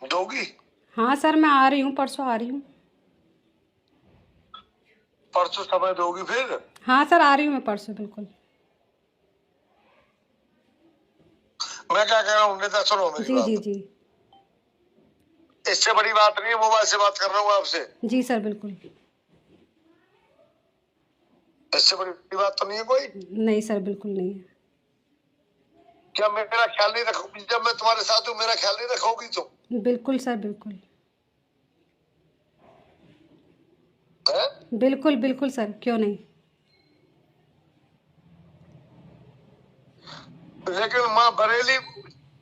दोगी? हाँ सर, मैं आ रही हूँ, परसों आ रही हूँ। परसों समय दोगी फिर? हाँ सर, आ रही हूँ मैं परसों, बिल्कुल। मैं क्या कह रहा हूँ नेता, सुनो मेरी जी जी बात। जी। इससे बड़ी बात नहीं है, मोबाइल से बात कर रहा हूँ आपसे। जी सर, बिल्कुल। इससे बड़ी बात तो नहीं है कोई? नहीं सर, बिल्कुल नहीं है। क्या मेरा ख्याल नहीं रखोगी? जब मैं तुम्हारे साथ हूँ मेरा ख्याल नहीं रखोगी तुम? बिल्कुल सर, बिल्कुल। है? बिल्कुल बिल्कुल सर, क्यों नहीं। लेकिन माँ बरेली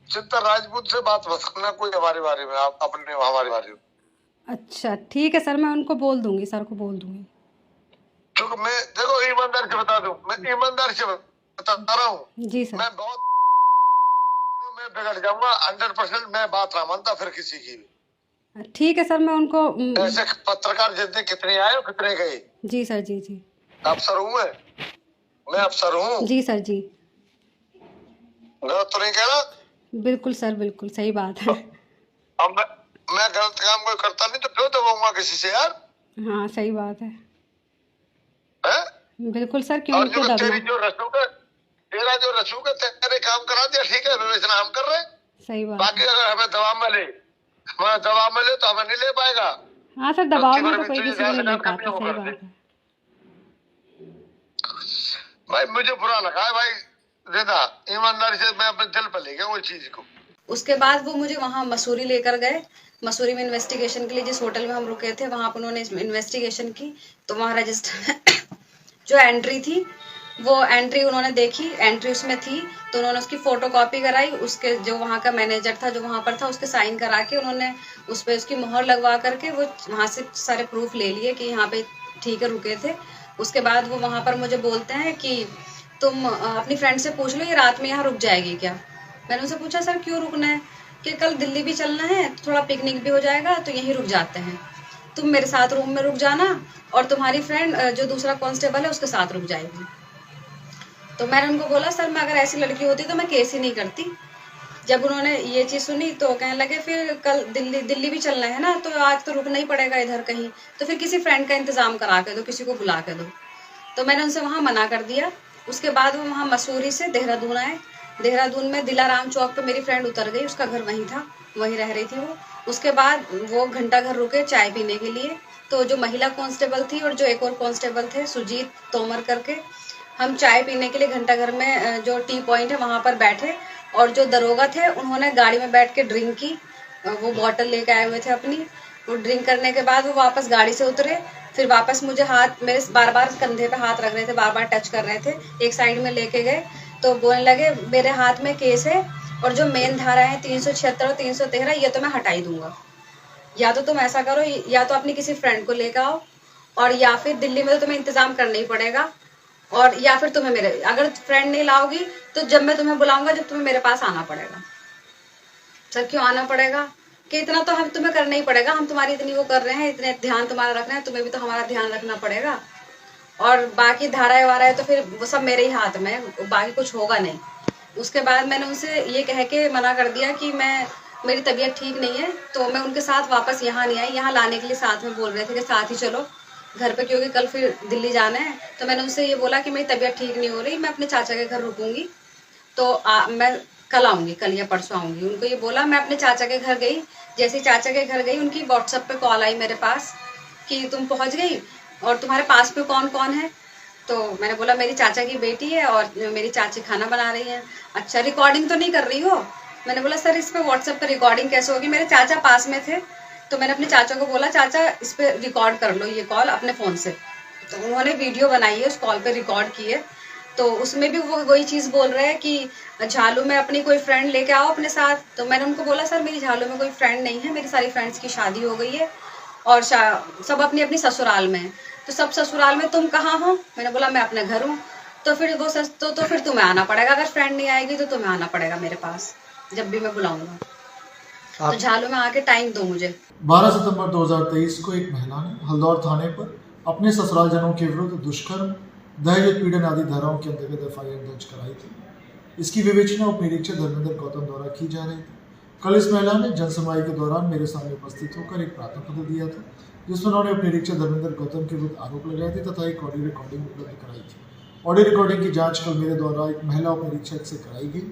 चित्तर राजपूत से बात मत करना कोई हमारे बारे में, आप अपने हमारे बारे में। अच्छा ठीक है सर, मैं उनको बोल दूंगी, सर को बोल दूंगी। क्योंकि मैं देखो ईमानदार से बता दूं, मैं ईमानदार से बता रहा हूँ। जी सर। मैं बहुत मैं बिगड़ जाऊंगा 100%। मैं बात ना मानता फिर किसी की भी। ठीक है सर, मैं उनको ऐसे पत्रकार जितने कितने आए और कितने गए। जी सर, जी जी। अफसर हूँ मैं अफसर हूँ। जी सर, जी। गलत तो नहीं कह रहा? बिल्कुल सर, बिल्कुल सही बात है। अब मैं गलत काम कोई करता नहीं तो क्यों दबाऊंगा किसी से यार? हाँ, सही बात है। है? बिल्कुल सर, क्यों और क्यों जो दबना। तेरी जो रसूख है, तेरा जो रसूख है तेरे काम करा दिया, ठीक है, विवेचना हम कर रहे हैं। सही बात बाकी है। अगर हमें दबाव में ले तो हमें नहीं ले पाएगा। हाँ सर, चौथी दबाव में बार तो भी कोई तुझे किसी को जहाँ से नहीं ले बात करनी पाता, है वो सही कर दे। बात है। भाई मुझे बुरा लगा है भाई, देना ईमानदारी से मैं अपने दिल पर ले गया वो चीज को। उसके बाद वो मुझे वहाँ मसूरी लेकर गए। मसूरी में इन्वेस्टिगेशन के लिए जिस होटल में हम रुके थे वहाँ पर उन्होंने इन्वेस्टिगेशन की, तो वहाँ रजिस्टर जो एंट्री थी वो एंट्री उन्होंने देखी, एंट्री उसमें थी तो उन्होंने उसकी फोटो कॉपी कराई। उसके जो वहाँ का मैनेजर था जो वहाँ पर था उसके साइन करा के उन्होंने उस पर उसकी मोहर लगवा करके वो वहाँ से सारे प्रूफ ले लिए कि यहाँ पे ठीक है रुके थे। उसके बाद वो वहाँ पर मुझे बोलते हैं कि तुम अपनी फ्रेंड से पूछ लो ये रात में यहाँ रुक जाएगी क्या। मैंने उनसे पूछा सर क्यों रुकना है, कि कल दिल्ली भी चलना है थोड़ा पिकनिक भी हो जाएगा तो यहीं रुक जाते हैं, तुम मेरे साथ रूम में रुक जाना और तुम्हारी फ्रेंड जो दूसरा कांस्टेबल है उसके साथ रुक जाएगी। तो मैंने उनको बोला सर मैं अगर ऐसी लड़की होती तो मैं केस ही नहीं करती। जब उन्होंने ये चीज सुनी तो कहने लगे फिर कल दिल्ली भी चलना है ना तो आज तो रुकना ही पड़ेगा इधर कहीं, तो फिर किसी फ्रेंड का इंतजाम करा के दो, किसी को बुला के दो। तो मैंने उनसे वहां मना कर दिया। उसके बाद वो वहां मसूरी से देहरादून आए। देहरादून में दिलाराम चौक पे मेरी फ्रेंड उतर गई, उसका घर वहीं था, वहीं रह रही थी वो। उसके बाद वो घंटा घर रुके चाय पीने के लिए। तो जो महिला कांस्टेबल थी और जो एक और कांस्टेबल थे सुजीत तोमर करके, हम चाय पीने के लिए घंटा घर में जो टी पॉइंट है वहां पर बैठे। और जो दरोगा थे उन्होंने गाड़ी में बैठ के ड्रिंक की, वो बॉटल लेके आए हुए थे अपनी। वो ड्रिंक करने के बाद वो वापस गाड़ी से उतरे, फिर वापस मुझे हाथ मेरे बार बार कंधे पे हाथ रख रहे थे, बार बार टच कर रहे थे, एक साइड में लेके गए। तो बोलने लगे मेरे हाथ में केस है और जो मेन धारा है 376 और 313 ये तो मैं हटा ही दूंगा, या तो तुम ऐसा करो या तो अपनी किसी फ्रेंड को लेकर आओ और या फिर दिल्ली में तो तुम्हें इंतजाम करना ही पड़ेगा, और या फिर तुम्हें मेरे अगर फ्रेंड नहीं लाओगी तो जब मैं तुम्हें बुलाऊंगा जब तुम्हें मेरे पास आना पड़ेगा। सर क्यों आना पड़ेगा, कि इतना तो हम तुम्हें करना ही पड़ेगा, हम तुम्हारी इतनी वो कर रहे हैं, इतने ध्यान तुम्हारा रख रहे हैं, तुम्हें भी तो हमारा ध्यान रखना पड़ेगा। और बाकी धाराएं वाराएं तो फिर वो सब मेरे ही हाथ में, बाकी कुछ होगा नहीं। उसके बाद मैंने उनसे ये कह के मना कर दिया कि मैं मेरी तबीयत ठीक नहीं है, तो मैं उनके साथ वापस यहाँ नहीं आई। यहाँ लाने के लिए साथ में बोल रहे थे कि साथ ही चलो घर पे, क्योंकि कल फिर दिल्ली जाना है। तो मैंने उनसे ये बोला कि मेरी तबीयत ठीक नहीं हो रही, मैं अपने चाचा के घर रुकूंगी, तो मैं कल आऊंगी, कल या परसों आऊंगी। उनको ये बोला, मैं अपने चाचा के घर गई। जैसे ही चाचा के घर गई उनकी व्हाट्सएप पे कॉल आई मेरे पास कि तुम पहुंच गई और तुम्हारे पास में कौन कौन है। तो मैंने बोला मेरी चाचा की बेटी है और मेरी चाची खाना बना रही है। अच्छा रिकॉर्डिंग तो नहीं कर रही हो? मैंने बोला सर इस पे व्हाट्सएप पे रिकॉर्डिंग कैसे होगी, मेरे चाचा पास में थे। तो मैंने अपने चाचा को बोला चाचा इस पे रिकॉर्ड कर लो ये कॉल अपने फोन से। तो उन्होंने वीडियो बनाई है, उस कॉल पे रिकॉर्ड की है। तो उसमें भी वो वही चीज बोल रहे हैं कि झालू में अपनी कोई फ्रेंड लेके आओ अपने साथ। तो मैंने उनको बोला सर मेरी झालू में कोई फ्रेंड नहीं है, मेरी सारी फ्रेंड्स की शादी हो गई है और सब अपनी अपनी ससुराल में है। तो सब ससुराल में, तुम कहाँ हो? मैंने बोला मैं अपने घर हूँ। तो फिर वो तो फिर तुम्हें आना पड़ेगा, अगर फ्रेंड नहीं आएगी तो तुम्हें आना पड़ेगा मेरे पास जब भी मैं बुलाऊंगा। तो झालू में आके टाइम दो मुझे। 12 सितंबर 2023 को एक महिला ने हल्द्वार थाने पर अपने ससुरालजनों के विरुद्ध दुष्कर्म, दहेज उत्पीड़न आदि धाराओं के अंतर्गत एफआईआर दर्ज कराई थी। इसकी विवेचना उप निरीक्षक धर्मेंद्र गौतम द्वारा की जा रही थी। कल इस महिला ने जनसुनवाई के दौरान मेरे सामने उपस्थित होकर एक प्रार्थना पत्र दिया था, जिसमें उन्होंने अपने निरीक्षक धर्मेंद्र गौतम के विरुद्ध आरोप लगाए थे तथा एक ऑडियो रिकॉर्डिंग उपलब्ध कराई थी। ऑडियो रिकॉर्डिंग की जांच कल मेरे द्वारा एक महिला उप निरीक्षक से कराई गई।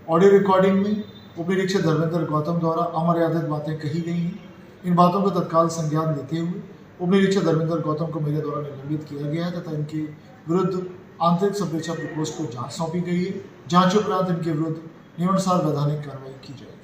ऑडियो रिकॉर्डिंग में उप निरीक्षक धर्मेंद्र गौतम द्वारा अमर्यादित बातें कही गई हैं। इन बातों का तत्काल संज्ञान लेते हुए उप निरीक्षक धर्मेंद्र गौतम को मेरे द्वारा निलंबित किया गया है तथा इनके विरुद्ध आंतरिक सब प्रेक्षक प्रकोष्ठ को जांच सौंपी गई है। जांच उपरांत इनके विरुद्ध नियमानुसार वैधानिक कार्रवाई की जाएगी।